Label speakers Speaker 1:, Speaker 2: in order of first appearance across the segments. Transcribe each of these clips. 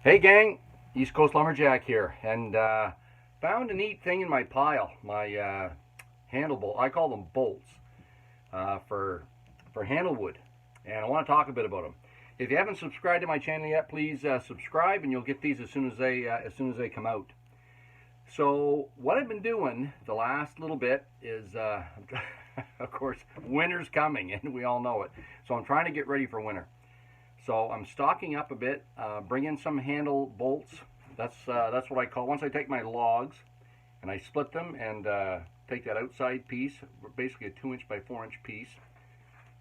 Speaker 1: Hey gang, East Coast Lumberjack here, and found a neat thing in my pile. My handle bolt. I call them bolts for handle wood, and I want to talk a bit about them. If you haven't subscribed to my channel yet, please subscribe, and you'll get these as soon as they come out. So what I've been doing the last little bit is, of course, winter's coming, and we all know it. So I'm trying to get ready for winter. So I'm stocking up a bit, bring in some handle bolts. That's what I call, once I take my logs and I split them and take that outside piece, basically a 2" by 4" piece.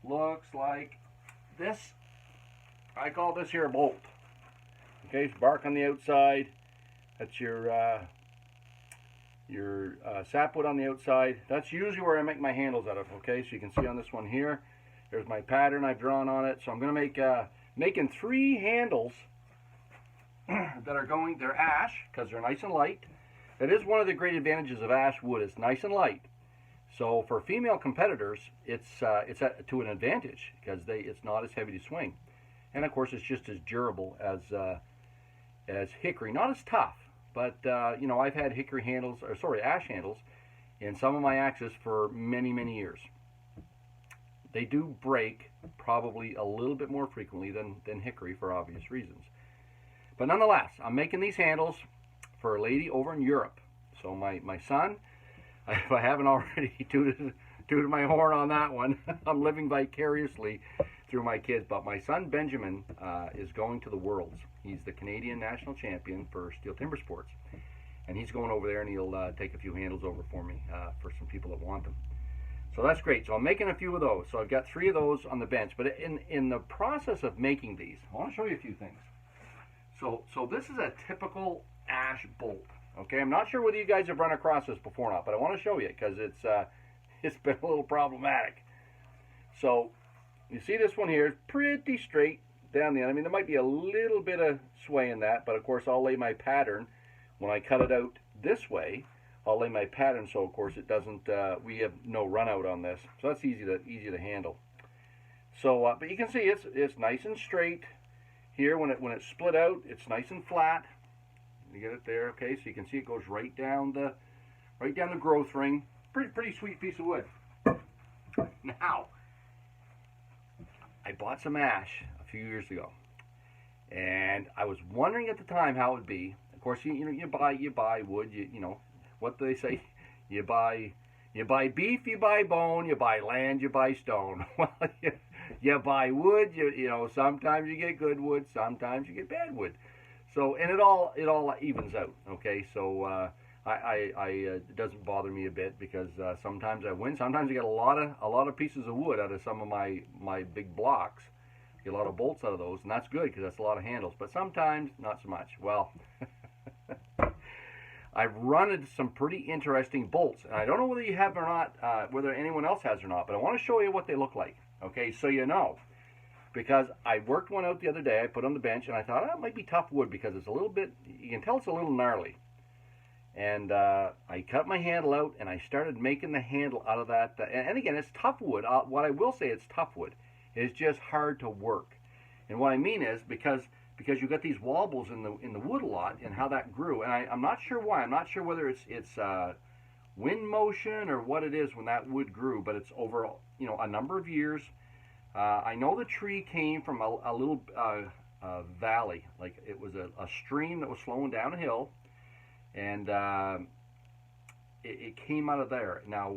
Speaker 1: Looks like this. I call this here a bolt. Okay, it's bark on the outside. That's your sapwood on the outside. That's usually where I make my handles out of. Okay, so you can see on this one here, there's my pattern I've drawn on it. So I'm going to make making 3 handles that are they're ash because they're nice and light. That is one of the great advantages of ash wood. It's nice and light. So for female competitors, it's to an advantage because it's not as heavy to swing, and of course it's just as durable as hickory. Not as tough, but you know, I've had hickory handles, or sorry, ash handles, in some of my axes for many years. They do break probably a little bit more frequently than hickory for obvious reasons. But nonetheless, I'm making these handles for a lady over in Europe. So my son, if I haven't already tooted my horn on that one, I'm living vicariously through my kids. But my son Benjamin is going to the Worlds. He's the Canadian national champion for steel timber sports. And he's going over there, and he'll take a few handles over for me for some people that want them. So that's great. So I'm making a few of those. So I've got 3 of those on the bench. But in the process of making these, I want to show you a few things. So this is a typical ash bolt. Okay, I'm not sure whether you guys have run across this before or not, but I want to show you because it's been a little problematic. So you see this one here is pretty straight down the end. I mean, there might be a little bit of sway in that, but of course I'll lay my pattern when I cut it out this way. I'll lay my pattern so of course it doesn't, we have no run out on this. So that's easy to handle. So, but you can see it's nice and straight here. When it's split out, it's nice and flat. You get it there, okay? So you can see it goes right down the growth ring. Pretty sweet piece of wood. Now, I bought some ash a few years ago, and I was wondering at the time how it would be. Of course, you buy wood. You know what do they say? You buy beef, you buy bone, you buy land, you buy stone. Well, you buy wood. You know, sometimes you get good wood, sometimes you get bad wood. So, and it all evens out. Okay, so it doesn't bother me a bit because sometimes I win. Sometimes I get a lot of pieces of wood out of some of my big blocks. Get a lot of bolts out of those, and that's good because that's a lot of handles. But sometimes not so much. Well. I've run into some pretty interesting bolts, and I don't know whether you have or not, whether anyone else has or not, but I want to show you what they look like, okay, so you know, because I worked one out the other day. I put on the bench, and I thought, oh, it might be tough wood because it's a little bit, you can tell it's a little gnarly, and I cut my handle out, and I started making the handle out of that, and again, it's tough wood. What I will say, it's tough wood. It's just hard to work, and what I mean is because you got these wobbles in the wood a lot, and how that grew, and I'm not sure why. I'm not sure whether it's wind motion or what it is when that wood grew, but it's over a number of years. I know the tree came from a little valley, like it was a stream that was flowing down a hill, and it came out of there. Now,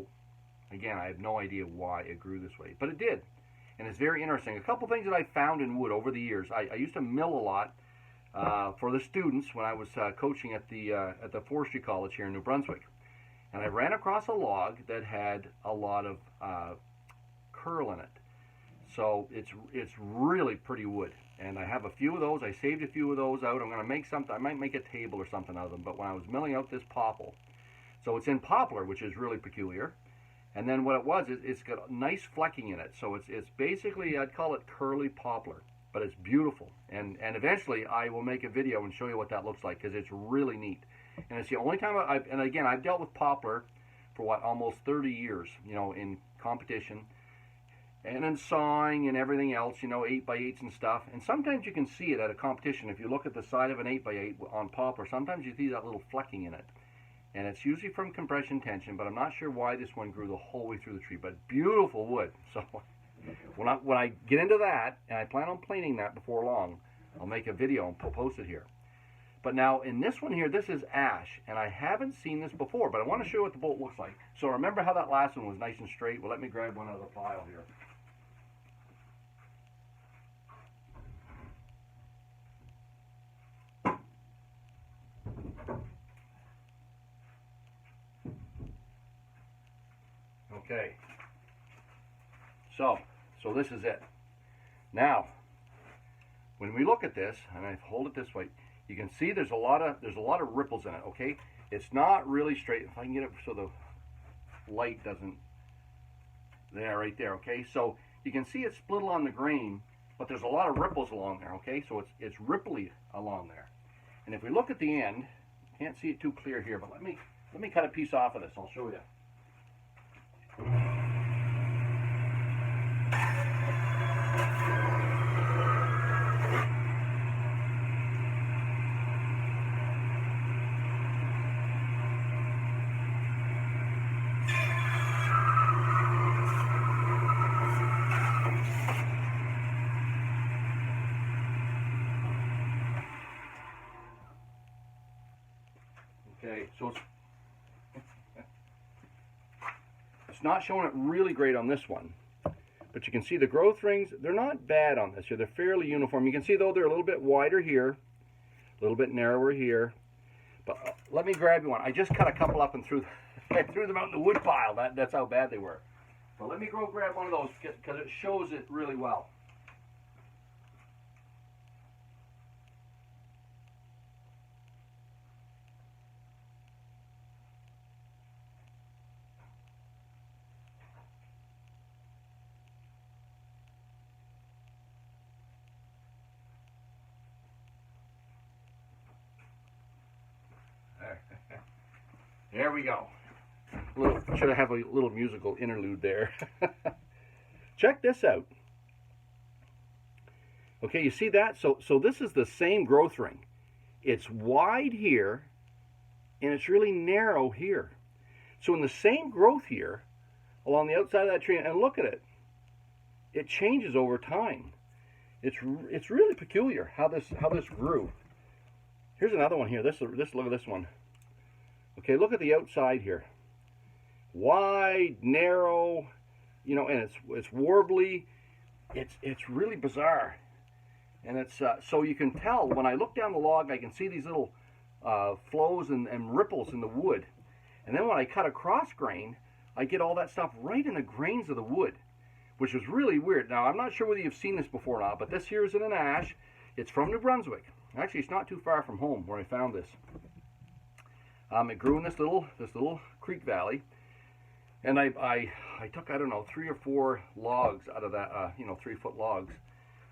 Speaker 1: again, I have no idea why it grew this way, but it did. And it's very interesting. A couple things that I found in wood over the years. I used to mill a lot for the students when I was coaching at the forestry college here in New Brunswick. And I ran across a log that had a lot of curl in it. So it's really pretty wood. And I have a few of those. I saved a few of those out. I'm going to make something. I might make a table or something out of them. But when I was milling out this popple, so it's in poplar, which is really peculiar. And then what it was, it's got nice flecking in it. So it's basically, I'd call it curly poplar, but it's beautiful. And eventually I will make a video and show you what that looks like because it's really neat. And it's the only time and again, I've dealt with poplar for almost 30 years, in competition. and then sawing and everything else, you know, 8x8s and stuff. And sometimes you can see it at a competition. If you look at the side of an 8x8 on poplar, sometimes you see that little flecking in it. And it's usually from compression tension, but I'm not sure why this one grew the whole way through the tree. But beautiful wood. So when I get into that, and I plan on planing that before long, I'll make a video and post it here. But now in this one here, this is ash, and I haven't seen this before, but I want to show you what the bolt looks like. So remember how that last one was nice and straight? Well, let me grab one out of the pile here. Okay, so this is it. Now, when we look at this, and I hold it this way, you can see there's a lot of ripples in it. Okay, it's not really straight. If I can get it so the light doesn't, there, right there. Okay, so you can see it's split along the grain, but there's a lot of ripples along there. Okay, so it's ripply along there. And if we look at the end, can't see it too clear here, but let me cut a piece off of this. I'll show you. Okay, so it's not showing it really great on this one, but you can see the growth rings, they're not bad on this here. They're fairly uniform. You can see though they're a little bit wider here, a little bit narrower here. But let me grab you one. I just cut a couple up and threw them out in the wood pile. That's how bad they were. But let me go grab one of those because it shows it really well. There we go. Should I have a little musical interlude there? Check this out. Okay, you see that? So this is the same growth ring. It's wide here, and it's really narrow here. So in the same growth here, along the outside of that tree, and look at it. It changes over time. It's really peculiar how this grew. Here's another one here. Look at this one. Okay, look at the outside here. Wide, narrow, you know, and it's warbly. It's really bizarre. And it's so you can tell when I look down the log, I can see these little flows and ripples in the wood. And then when I cut across grain, I get all that stuff right in the grains of the wood, which is really weird. Now, I'm not sure whether you've seen this before or not, but this here is in an ash. It's from New Brunswick. Actually, it's not too far from home where I found this. It grew in this little creek valley, and I took, I don't know, 3 or 4 logs out of that, 3-foot logs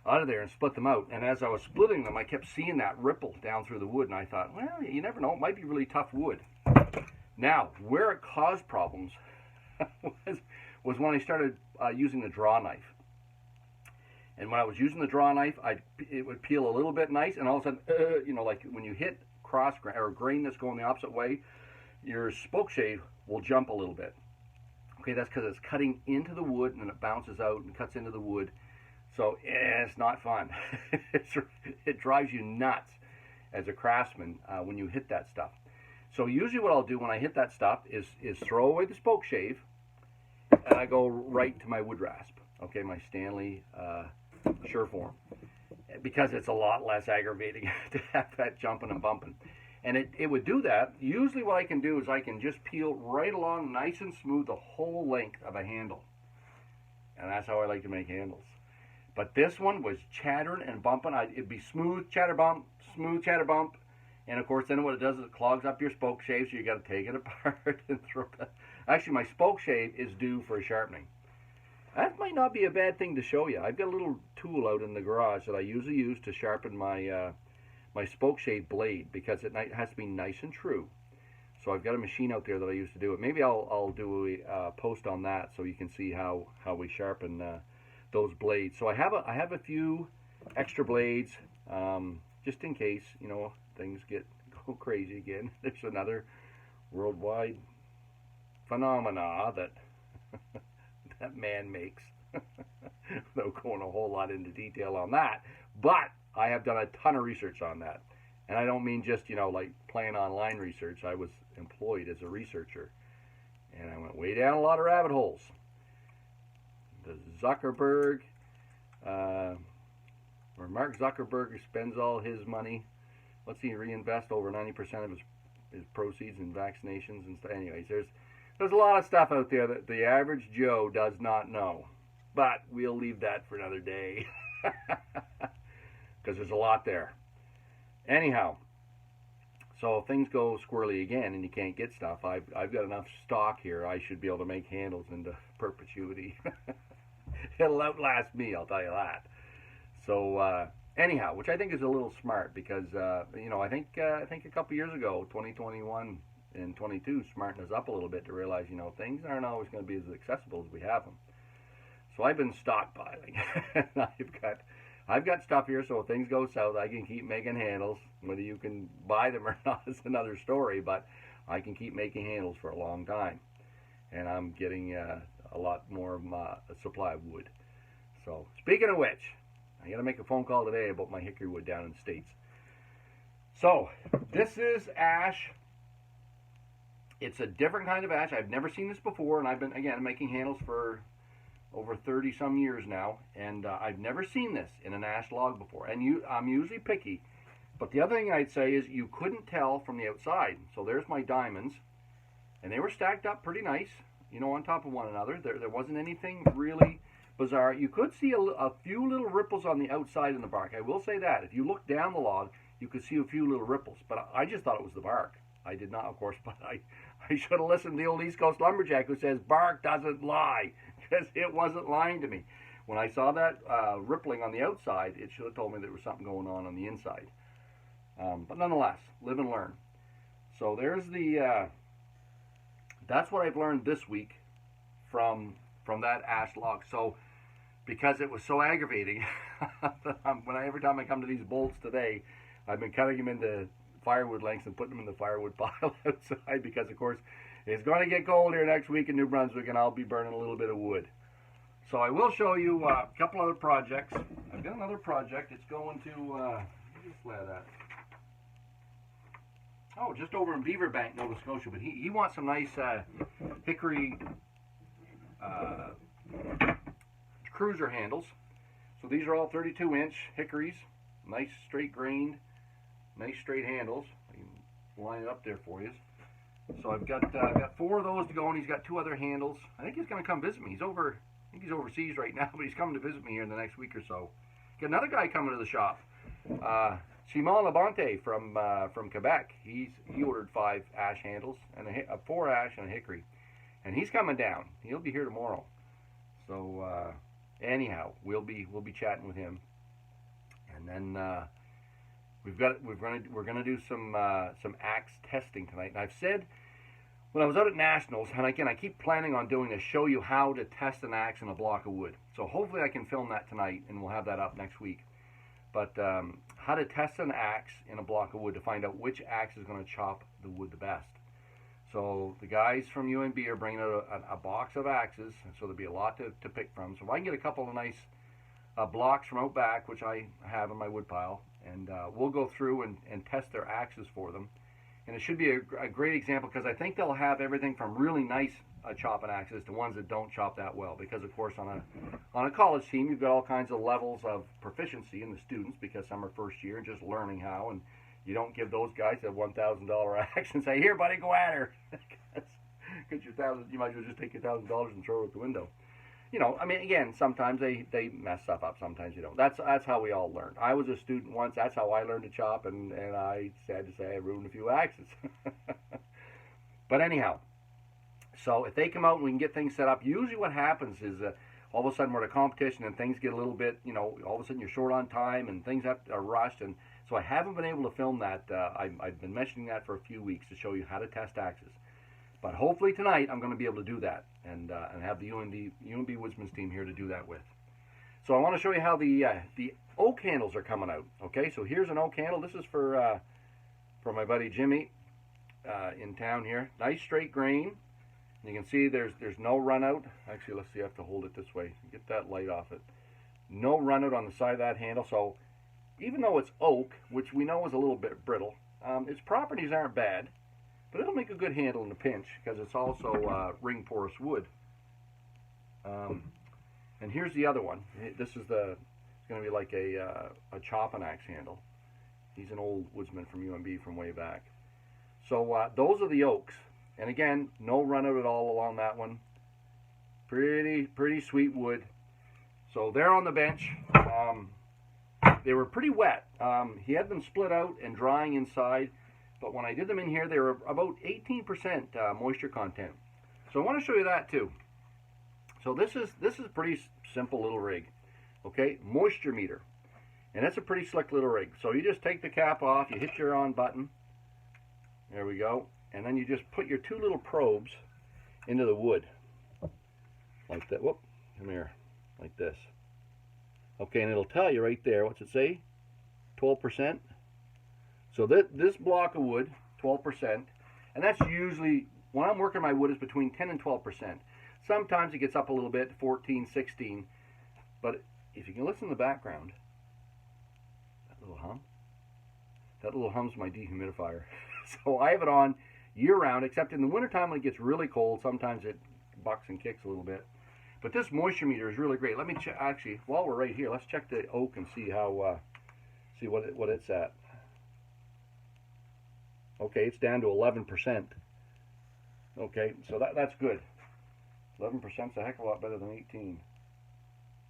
Speaker 1: out of there and split them out. And as I was splitting them, I kept seeing that ripple down through the wood, and I thought, well, you never know, it might be really tough wood. Now, where it caused problems was when I started using the draw knife. And when I was using the draw knife, it would peel a little bit nice, and all of a sudden, like when you hit cross grain or grain that's going the opposite way, your spoke shave will jump a little bit. Okay, that's because it's cutting into the wood and then it bounces out and cuts into the wood. So it's not fun. It drives you nuts as a craftsman when you hit that stuff. So usually what I'll do when I hit that stuff is throw away the spoke shave, and I go right to my wood rasp. Okay, my Stanley Sureform, because it's a lot less aggravating to have that jumping and bumping. And it would do that. Usually what I can do is I can just peel right along nice and smooth the whole length of a handle. And that's how I like to make handles. But this one was chattering and bumping. It'd be smooth chatter bump, smooth chatter bump. And of course then what it does is it clogs up your spoke shave, so you got to take it apart and throw it. Actually, my spoke shave is due for a sharpening. That might not be a bad thing to show you. I've got a little tool out in the garage that I usually use to sharpen my my spoke shave blade, because it has to be nice and true. So I've got a machine out there that I use to do it. Maybe I'll do a post on that so you can see how we sharpen those blades. So I have a few extra blades, just in case, you know, things go crazy again. There's another worldwide phenomena that that man makes. Without going a whole lot into detail on that, but I have done a ton of research on that, and I don't mean just, you know, like plain online research. I was employed as a researcher, and I went way down a lot of rabbit holes. The Zuckerberg, where Mark Zuckerberg spends all his money. Let's see, reinvest over 90% of his proceeds in vaccinations and stuff. Anyways, there's a lot of stuff out there that the average Joe does not know. But we'll leave that for another day, because there's a lot there. Anyhow, so if things go squirrely again and you can't get stuff, I've got enough stock here. I should be able to make handles into perpetuity. It'll outlast me, I'll tell you that. So anyhow, which I think is a little smart, because you know, I think a couple years ago, 2021 and 22, smartened us up a little bit to realize, you know, things aren't always going to be as accessible as we have them. So I've been stockpiling. I've got stuff here, so if things go south, I can keep making handles. Whether you can buy them or not is another story, but I can keep making handles for a long time. And I'm getting a lot more of my supply of wood. So speaking of which, I got to make a phone call today about my hickory wood down in the States. So this is ash. It's a different kind of ash. I've never seen this before, and I've been, again, making handles for over 30 some years now, and I've never seen this in an ash log before. And I'm usually picky, but the other thing I'd say is you couldn't tell from the outside. So there's my diamonds, and they were stacked up pretty nice, you know, on top of one another. There wasn't anything really bizarre. You could see a few little ripples on the outside in the bark. I will say that if you look down the log, you could see a few little ripples, but I just thought it was the bark. I did not, of course, but I should have listened to the old East Coast Lumberjack who says bark doesn't lie, because it wasn't lying to me. When I saw that rippling on the outside, it should have told me there was something going on the inside. But nonetheless, live and learn. So there's that's what I've learned this week from that ash log. So because it was so aggravating, every time I come to these bolts today, I've been cutting them into firewood lengths and putting them in the firewood pile outside, because of course it's going to get cold here next week in New Brunswick, and I'll be burning a little bit of wood. So I will show you a couple other projects. I've got another project. It's going to just let that. Oh, just over in Beaverbank, Nova Scotia. But he wants some nice hickory cruiser handles. So these are all 32-inch hickories, nice straight grained, nice straight handles. I can line it up there for you. So I've got 4 of those to go, and he's got 2 other handles. I think he's going to come visit me. I think he's overseas right now, but he's coming to visit me here in the next week or so. Got another guy coming to the shop, Simon Labonte from Quebec. He ordered 5 ash handles and 4 ash and a hickory, and he's coming down. He'll be here tomorrow. So anyhow, we'll be chatting with him, and then we're going to do some axe testing tonight. And I've said, when I was out at Nationals, and again I keep planning on doing a show you how to test an axe in a block of wood. So hopefully I can film that tonight, and we'll have that up next week. But how to test an axe in a block of wood to find out which axe is going to chop the wood the best. So the guys from UNB are bringing out a box of axes, so there'll be a lot to pick from. So if I can get a couple of nice blocks from out back, which I have in my wood pile, and we'll go through and test their axes for them. And it should be a great example, because I think they'll have everything from really nice chopping axes to ones that don't chop that well. Because of course on a college team, you've got all kinds of levels of proficiency in the students, because some are first year and just learning how, and you don't give those guys a $1,000 axe and say, "Here, buddy, go at her." Because you might as well just take your $1,000 and throw it out the window. You know, I mean, again, sometimes they mess stuff up, sometimes you don't. That's how we all learn. I was a student once. That's how I learned to chop, and I sad to say I ruined a few axes. But anyhow, so if they come out and we can get things set up, usually what happens is all of a sudden we're at a competition and things get a little bit, you know, all of a sudden you're short on time and things are rushed, and so I haven't been able to film that. I've been mentioning that for a few weeks to show you how to test axes. But hopefully tonight I'm going to be able to do that, and have the UNB Woodsman's team here to do that with. So I want to show you how the oak handles are coming out. Okay, so here's an oak handle. This is for my buddy Jimmy in town here. Nice straight grain. You can see there's no run out. Actually, let's see, I have to hold it this way. Get that light off it. No run out on the side of that handle. So even though it's oak, which we know is a little bit brittle, its properties aren't bad, but it'll make a good handle in a pinch because it's also ring porous wood. And here's the other one. This is it's going to be like a chopping axe handle. He's an old woodsman from UMB from way back. So those are the oaks. And again, no run out at all along that one. Pretty sweet wood. So they're on the bench. They were pretty wet. He had them split out and drying inside. But when I did them in here, they were about 18% moisture content. So I want to show you that too. So this is a pretty simple little rig. Okay, moisture meter. And that's a pretty slick little rig. So you just take the cap off, you hit your on button. There we go. And then you just put your two little probes into the wood. Like that. Whoop, come here. Like this. Okay, and it'll tell you right there, what's it say? 12%. So this block of wood, 12%, and that's usually, when I'm working my wood, is between 10 and 12%. Sometimes it gets up a little bit, 14, 16, but if you can listen in the background, that little hum's my dehumidifier. So I have it on year-round, except in the wintertime when it gets really cold, sometimes it bucks and kicks a little bit. But this moisture meter is really great. Let me check, actually, while we're right here, let's check the oak and see how, see what it's at. Okay, it's down to 11%. Okay, so that's good. 11% is a heck of a lot better than 18.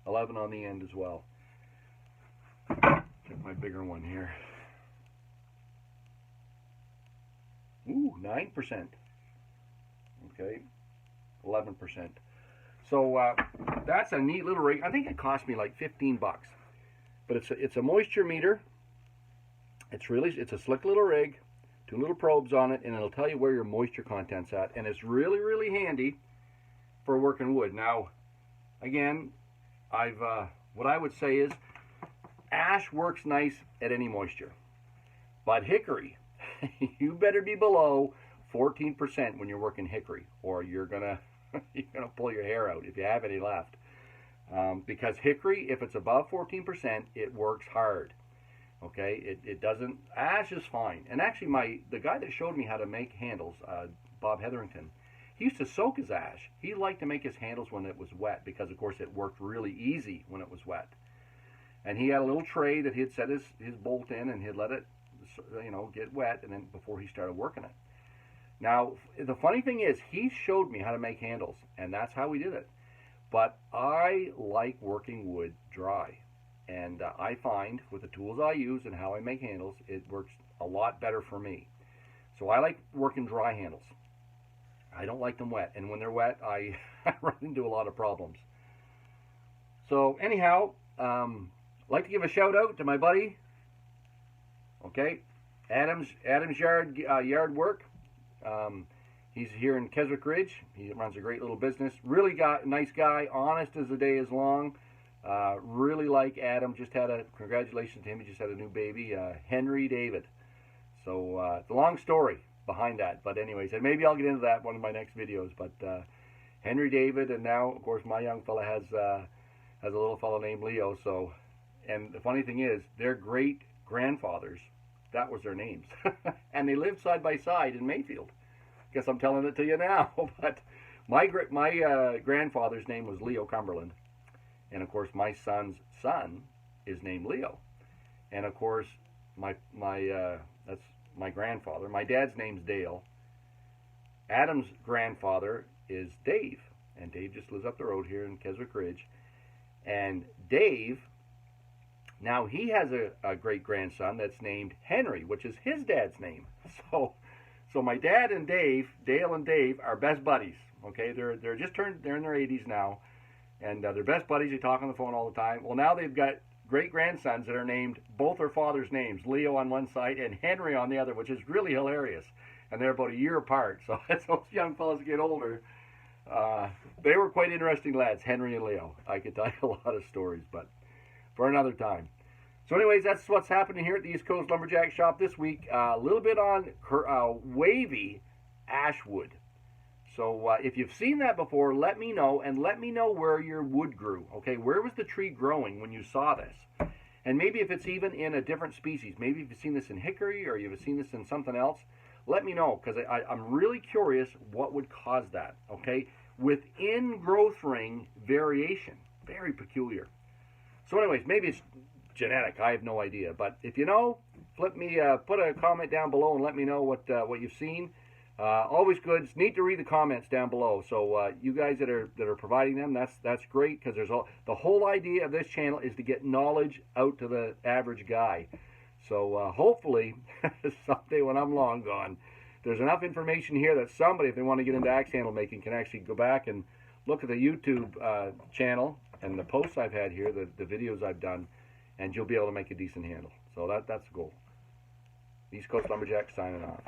Speaker 1: 11 on the end as well. Check my bigger one here. Ooh, 9%. Okay, 11%. So that's a neat little rig. I think it cost me like 15 bucks. But it's a moisture meter. It's a slick little rig. Two little probes on it, and it'll tell you where your moisture content's at. And it's really handy for working wood. Now, again, what I would say is ash works nice at any moisture. But hickory, you better be below 14% when you're working hickory, or you're gonna pull your hair out if you have any left. Because hickory, if it's above 14%, it works hard. Okay, it doesn't. Ash is fine. And actually, the guy that showed me how to make handles, Bob Hetherington, he used to soak his ash. He liked to make his handles when it was wet because, of course, it worked really easy when it was wet. And he had a little tray that he'd set his bolt in, and he'd let it, get wet, and then before he started working it. Now, the funny thing is, he showed me how to make handles, and that's how we did it. But I like working wood dry. And I find with the tools I use and how I make handles, it works a lot better for me. So I like working dry handles. I don't like them wet. And when they're wet, I run into a lot of problems. So anyhow, I'd like to give a shout out to my buddy, okay, Adam's Yard Work. He's here in Keswick Ridge. He runs a great little business. Really nice guy, honest as the day is long. Really like Adam. Congratulations to him. He just had a new baby, Henry David. So it's a long story behind that. But anyways, and maybe I'll get into that in one of my next videos. But Henry David, and now of course my young fella has a little fellow named Leo. So, and the funny thing is, their great grandfathers, that was their names, and they lived side by side in Mayfield. Guess I'm telling it to you now. But my grandfather's name was Leo Cumberland. And of course, my son's son is named Leo, and of course, that's my grandfather. My dad's name's Dale. Adam's grandfather is Dave, and Dave just lives up the road here in Keswick Ridge. And Dave, now he has a great grandson that's named Henry, which is his dad's name. So my dad and Dale and Dave, are best buddies. Okay, they're in their 80s now. And they're best buddies. They talk on the phone all the time. Well, now they've got great-grandsons that are named both their father's names, Leo on one side and Henry on the other, which is really hilarious. And they're about a year apart. So as those young fellas get older, They were quite interesting lads, Henry and Leo. I could tell you a lot of stories, but for another time. So anyways, that's what's happening here at the East Coast Lumberjack shop this week. A little bit on wavy ashwood. So if you've seen that before, let me know, and let me know where your wood grew. Okay, where was the tree growing when you saw this? And maybe if it's even in a different species. Maybe if you've seen this in hickory or you've seen this in something else, let me know, because I'm really curious what would cause that. Okay, within growth ring variation, very peculiar. So anyways, maybe it's genetic. I have no idea. But if you know, put a comment down below and let me know what you've seen. Always good. It's neat to read the comments down below. So you guys that are providing them, that's great, because the whole idea of this channel is to get knowledge out to the average guy. So hopefully someday when I'm long gone, there's enough information here that somebody, if they want to get into axe handle making, can actually go back and look at the YouTube channel and the posts I've had here, the videos I've done, and you'll be able to make a decent handle. So that's the goal. East Coast Lumberjack signing off.